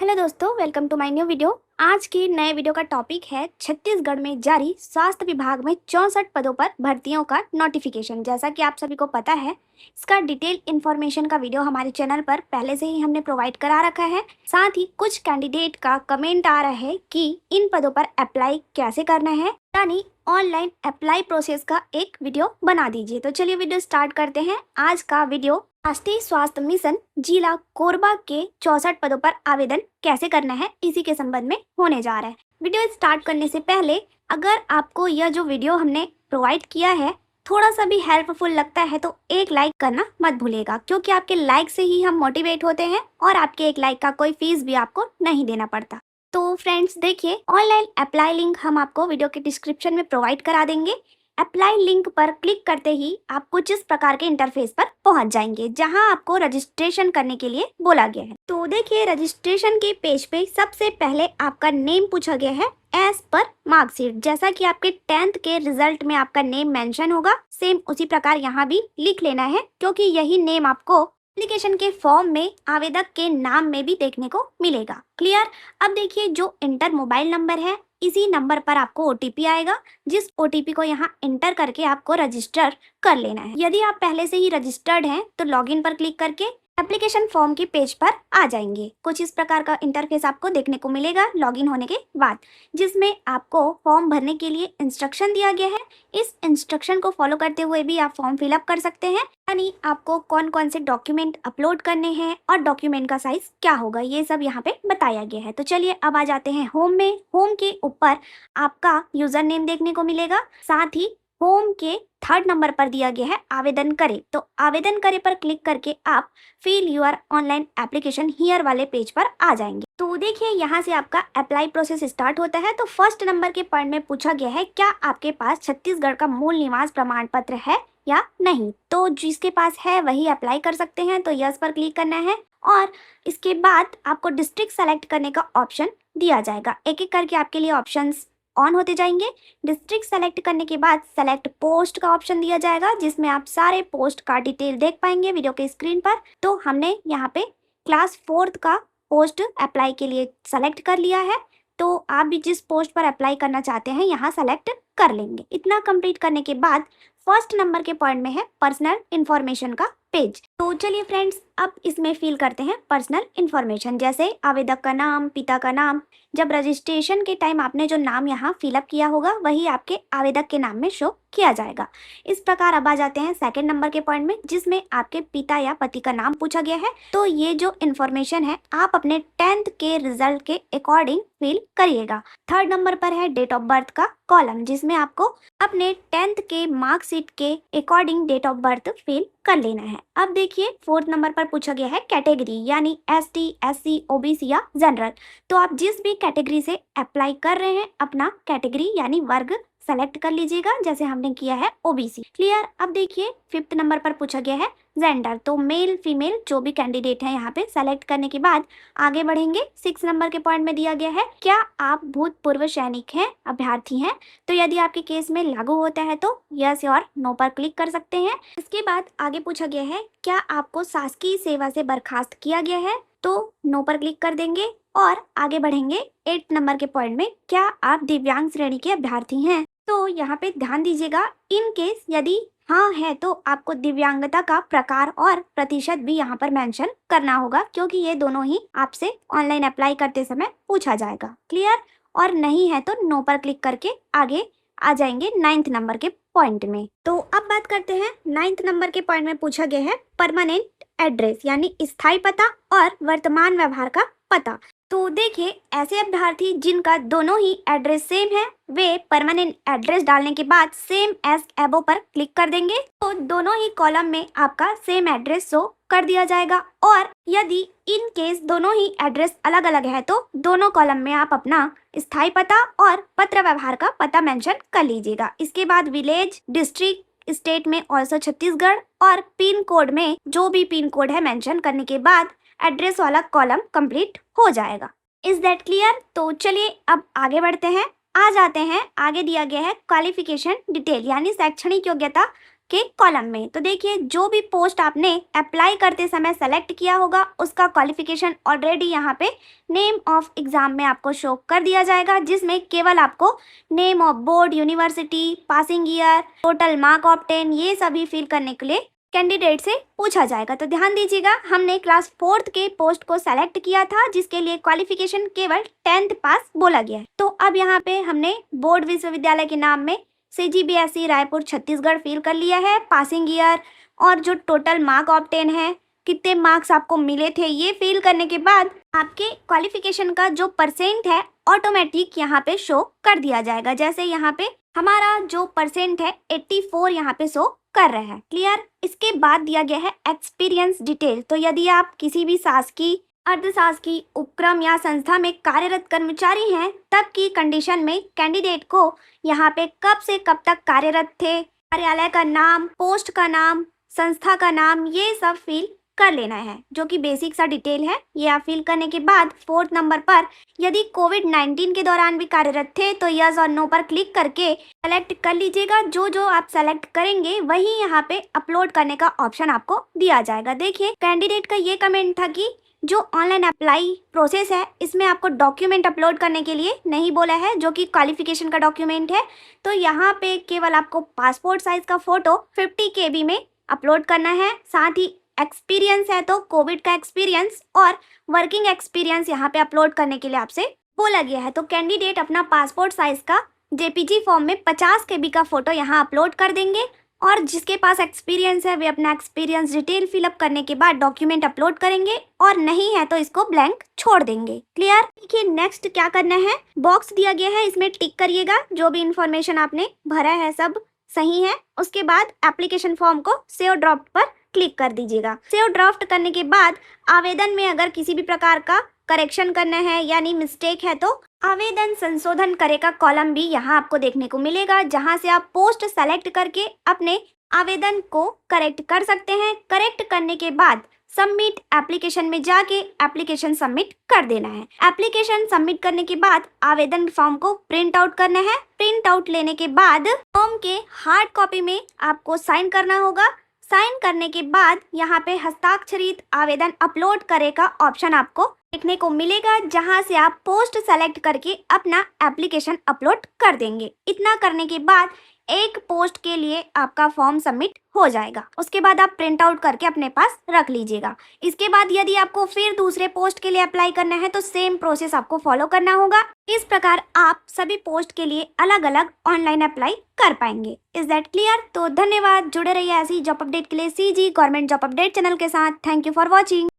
Hello दोस्तों, welcome to my new video. आज के नए वीडियो का टॉपिक है छत्तीसगढ़ में जारी स्वास्थ्य विभाग में 64 पदों पर भर्तियों का नोटिफिकेशन। जैसा कि आप सभी को पता है, इसका डिटेल इन्फॉर्मेशन का वीडियो हमारे चैनल पर पहले से ही हमने प्रोवाइड करा रखा है। साथ ही कुछ कैंडिडेट का कमेंट आ रहा है कि इन पदों पर अप्लाई कैसे करना है, यानी ऑनलाइन अप्लाई प्रोसेस का एक वीडियो बना दीजिए। तो चलिए वीडियो स्टार्ट करते हैं। आज का वीडियो राष्ट्रीय स्वास्थ्य मिशन जिला कोरबा के 64 पदों पर आवेदन कैसे करना है, इसी के संबंध में होने जा रहा है। वीडियो स्टार्ट करने से पहले अगर आपको यह जो वीडियो हमने प्रोवाइड किया है थोड़ा सा भी हेल्पफुल लगता है तो एक लाइक करना मत भूलिएगा, क्योंकि आपके लाइक से ही हम मोटिवेट होते हैं और आपके एक लाइक का कोई फीस भी आपको नहीं देना पड़ता। तो फ्रेंड्स देखिए, ऑनलाइन अप्लाई लिंक हम आपको वीडियो के डिस्क्रिप्शन में प्रोवाइड करा देंगे। अप्लाई लिंक पर क्लिक करते ही आप कुछ इस प्रकार के इंटरफेस पर पहुंच जाएंगे, जहां आपको रजिस्ट्रेशन करने के लिए बोला गया है। तो देखिए, रजिस्ट्रेशन के पेज पे सबसे पहले आपका नेम पूछा गया है एज पर मार्कशीट। जैसा कि आपके 10th के रिजल्ट में आपका नेम मेंशन होगा, सेम उसी प्रकार यहाँ भी लिख लेना है, क्योंकि यही नेम आपको एप्लीकेशन के फॉर्म में आवेदक के नाम में भी देखने को मिलेगा। क्लियर। अब देखिए, जो इंटर मोबाइल नंबर है, इसी नंबर पर आपको ओटीपी आएगा, जिस ओटीपी को यहाँ एंटर करके आपको रजिस्टर कर लेना है। यदि आप पहले से ही रजिस्टर्ड हैं तो लॉगिन पर क्लिक करके एप्लीकेशन फॉर्म के पेज पर आ जाएंगे। कुछ इस प्रकार का इंटरफेस आपको देखने को मिलेगा लॉगिन होने के बाद, जिसमें आपको फॉर्म भरने के लिए इंस्ट्रक्शन दिया गया है। इस इंस्ट्रक्शन को फॉलो करते हुए भी आप फॉर्म फिलअप कर सकते हैं, यानी आपको कौन कौन से डॉक्यूमेंट अपलोड करने हैं और डॉक्यूमेंट का साइज क्या होगा, ये सब यहाँ पे बताया गया है। तो चलिए अब आ जाते हैं होम में। होम के ऊपर आपका यूजर नेम देखने को मिलेगा, साथ ही होम के 3rd नंबर पर दिया गया है आवेदन करें। तो आवेदन करें पर क्लिक करके आप fill your online application here वाले पेज पर आ जाएंगे। तो देखिए, यहाँ से आपका अप्लाई प्रोसेस स्टार्ट होता है। तो 1st नंबर के पॉइंट में पूछा गया है, क्या आपके पास छत्तीसगढ़ का मूल निवास प्रमाण पत्र है या नहीं। तो जिसके पास है वही अप्लाई कर सकते हैं, तो यस पर क्लिक करना है और इसके बाद आपको डिस्ट्रिक्ट सेलेक्ट करने का ऑप्शन दिया जाएगा। एक एक करके आपके लिए ऑप्शंस ऑन होते जाएंगे। डिस्ट्रिक्ट सेलेक्ट करने के बाद सेलेक्ट पोस्ट का ऑप्शन दिया जाएगा, जिसमें आप सारे पोस्ट का डिटेल देख पाएंगे वीडियो के स्क्रीन पर। तो हमने यहाँ पे क्लास 4th का पोस्ट अप्लाई के लिए सेलेक्ट कर लिया है, तो आप भी जिस पोस्ट पर अप्लाई करना चाहते हैं यहाँ सेलेक्ट कर लेंगे। इतना कंप्लीट करने के बाद 1st नंबर के पॉइंट में है पर्सनल इंफॉर्मेशन का पेज। तो चलिए फ्रेंड्स, अब इसमें फिल करते हैं पर्सनल इंफॉर्मेशन, जैसे आवेदक का नाम, पिता का नाम। जब रजिस्ट्रेशन के टाइम आपने जो नाम यहाँ फिलअप किया होगा वही आपके आवेदक के नाम में शो किया जाएगा। इस प्रकार अब आ जाते हैं 2nd नंबर के पॉइंट में, जिसमें आपके पिता या पति का नाम पूछा गया है। तो ये जो इन्फॉर्मेशन है आप अपने 10th के रिजल्ट के अकॉर्डिंग फिल करिएगा। 3rd नंबर पर है डेट ऑफ बर्थ का कॉलम, जिसमें आपको अपने 10th के मार्कशीट के according date of birth fill कर लेना है। अब देखिए, 4th नंबर पर पूछा गया है कैटेगरी, यानी ST, SC, OBC या जनरल। तो आप जिस भी कैटेगरी से अप्लाई कर रहे हैं अपना कैटेगरी यानी वर्ग सेलेक्ट कर लीजिएगा, जैसे हमने किया है OBC। क्लियर। अब देखिए, 5th नंबर पर पूछा गया है जेंडर, तो मेल फीमेल जो भी कैंडिडेट है यहाँ पे सेलेक्ट करने के बाद आगे बढ़ेंगे। 6 नंबर के पॉइंट में दिया गया है, क्या आप भूतपूर्व सैनिक हैं, अभ्यर्थी हैं। तो यदि आपके केस में लागू होता है तो यस और नो पर क्लिक कर सकते हैं। इसके बाद आगे पूछा गया है, क्या आपको शासकीय सेवा से बर्खास्त किया गया है, तो नो पर क्लिक कर देंगे और आगे बढ़ेंगे 8 नंबर के पॉइंट में, क्या आप दिव्यांग श्रेणी के अभ्यर्थी हैं। तो यहाँ पे ध्यान दीजिएगा, इन केस यदि हाँ है तो आपको दिव्यांगता का प्रकार और प्रतिशत भी यहाँ पर मेंशन करना होगा, क्योंकि ये दोनों ही आपसे ऑनलाइन अप्लाई करते समय पूछा जाएगा। क्लियर। और नहीं है तो नो पर क्लिक करके आगे आ जाएंगे 9th नंबर के पॉइंट में। तो अब बात करते हैं 9th नंबर के पॉइंट में पूछा गया है परमानेंट एड्रेस, यानी स्थायी पता और वर्तमान व्यवहार का पता। तो देखिए, ऐसे अभ्यर्थी जिनका दोनों ही एड्रेस सेम है वे परमानेंट एड्रेस डालने के बाद सेम एज एबो पर क्लिक कर देंगे, तो दोनों ही कॉलम में आपका सेम एड्रेस शो कर दिया जाएगा। और यदि इन केस दोनों ही एड्रेस अलग अलग है तो दोनों कॉलम में आप अपना स्थायी पता और पत्र व्यवहार का पता मेंशन कर लीजिएगा। इसके बाद विलेज, डिस्ट्रिक्ट, स्टेट में ऑल्सो छत्तीसगढ़ और पिन कोड में जो भी पिन कोड है मेंशन करने के बाद एड्रेस वाला कॉलम कंप्लीट हो जाएगा। Is that clear. तो चलिए अब आगे बढ़ते हैं। आ जाते हैं, आगे दिया गया है क्वालिफिकेशन डिटेल, यानी शैक्षणिक योग्यता के कॉलम में। तो देखिए जो भी पोस्ट आपने अप्लाई करते समय सेलेक्ट किया होगा उसका क्वालिफिकेशन ऑलरेडी यहाँ पे नेम ऑफ एग्जाम में आपको शो कर दिया जाएगा, जिसमें केवल आपको name of board, university, passing year, total mark obtain ये सभी फिल करने के लिए कैंडिडेट से पूछा जाएगा। तो ध्यान दीजिएगा, हमने क्लास 4th के पोस्ट को सेलेक्ट किया था जिसके लिए क्वालिफिकेशन केवल 10th पास बोला गया है। तो अब यहाँ पे हमने बोर्ड विश्वविद्यालय के नाम में CGBSE रायपुर छत्तीसगढ़ फिल कर लिया है, पासिंग ईयर और जो टोटल मार्क ऑब्टेन है, कितने मार्क्स आपको मिले थे, ये फिल करने के बाद आपके क्वालिफिकेशन का जो परसेंट है ऑटोमेटिक यहाँ पे शो कर दिया जाएगा। जैसे यहाँ पे हमारा जो परसेंट है 84 यहाँ पे शो कर रहा है। क्लियर। इसके बाद दिया गया है एक्सपीरियंस डिटेल। तो यदि आप किसी भी शासकीय, अर्धशासकीय उपक्रम या संस्था में कार्यरत कर्मचारी हैं तब की कंडीशन में कैंडिडेट को यहाँ पे कब से कब तक कार्यरत थे, कार्यालय का नाम, पोस्ट का नाम, संस्था का नाम, ये सब फिल कर लेना है, जो कि बेसिक सा डिटेल है। ये आप फिल करने के बाद 4th नंबर पर यदि कोविड-19 के दौरान भी कार्यरत थे तो यस और नो पर क्लिक करके सेलेक्ट कर लीजिएगा। जो जो आप सेलेक्ट करेंगे वही यहाँ पे अपलोड करने का ऑप्शन आपको दिया जाएगा। देखिए कैंडिडेट का ये कमेंट था कि जो ऑनलाइन अप्लाई प्रोसेस है इसमें आपको डॉक्यूमेंट अपलोड करने के लिए नहीं बोला है, जो कि क्वालिफिकेशन का डॉक्यूमेंट है। तो यहाँ पे केवल आपको पासपोर्ट साइज का फोटो 50 KB में अपलोड करना है। साथ ही एक्सपीरियंस है तो कोविड का एक्सपीरियंस और वर्किंग एक्सपीरियंस यहाँ पे अपलोड करने के लिए आपसे बोला गया है। तो कैंडिडेट अपना पासपोर्ट साइज का JPG फॉर्म में 50 KB का फोटो यहाँ अपलोड कर देंगे और जिसके पास एक्सपीरियंस है वे अपना एक्सपीरियंस डिटेल फिलअप करने के बाद डॉक्यूमेंट अपलोड करेंगे और नहीं है तो इसको ब्लैंक छोड़ देंगे। क्लियर। देखिए नेक्स्ट क्या करना है, बॉक्स दिया गया है इसमें टिक करिएगा, जो भी इंफॉर्मेशन आपने भरा है सब सही है। उसके बाद एप्लीकेशन फॉर्म को सेव ड्राफ्ट पर क्लिक कर दीजिएगा। सेव ड्राफ्ट करने के बाद आवेदन में अगर किसी भी प्रकार का करेक्शन करना है यानी मिस्टेक है तो आवेदन संशोधन करे का कॉलम भी यहाँ आपको देखने को मिलेगा, जहाँ से आप पोस्ट सेलेक्ट करके अपने आवेदन को करेक्ट कर सकते हैं। करेक्ट करने के बाद सबमिट एप्लीकेशन में जाके एप्लीकेशन सबमिट कर देना है। एप्लीकेशन सबमिट करने के बाद आवेदन फॉर्म को प्रिंट आउट करना है। प्रिंट आउट लेने के बाद फॉर्म के हार्ड कॉपी में आपको साइन करना होगा। साइन करने के बाद यहाँ पे हस्ताक्षरित आवेदन अपलोड करे का ऑप्शन आपको देखने को मिलेगा, जहाँ से आप पोस्ट सेलेक्ट करके अपना एप्लीकेशन अपलोड कर देंगे। इतना करने के बाद एक पोस्ट के लिए आपका फॉर्म सबमिट हो जाएगा। उसके बाद आप प्रिंट आउट करके अपने पास रख लीजिएगा। इसके बाद यदि आपको फिर दूसरे पोस्ट के लिए अप्लाई करना है तो सेम प्रोसेस आपको फॉलो करना होगा। इस प्रकार आप सभी पोस्ट के लिए अलग अलग ऑनलाइन अप्लाई कर पाएंगे। Is that clear? तो धन्यवाद, जुड़े रहिए ऐसी जॉब अपडेट के लिए CG government job update channel के साथ। Thank you for watching.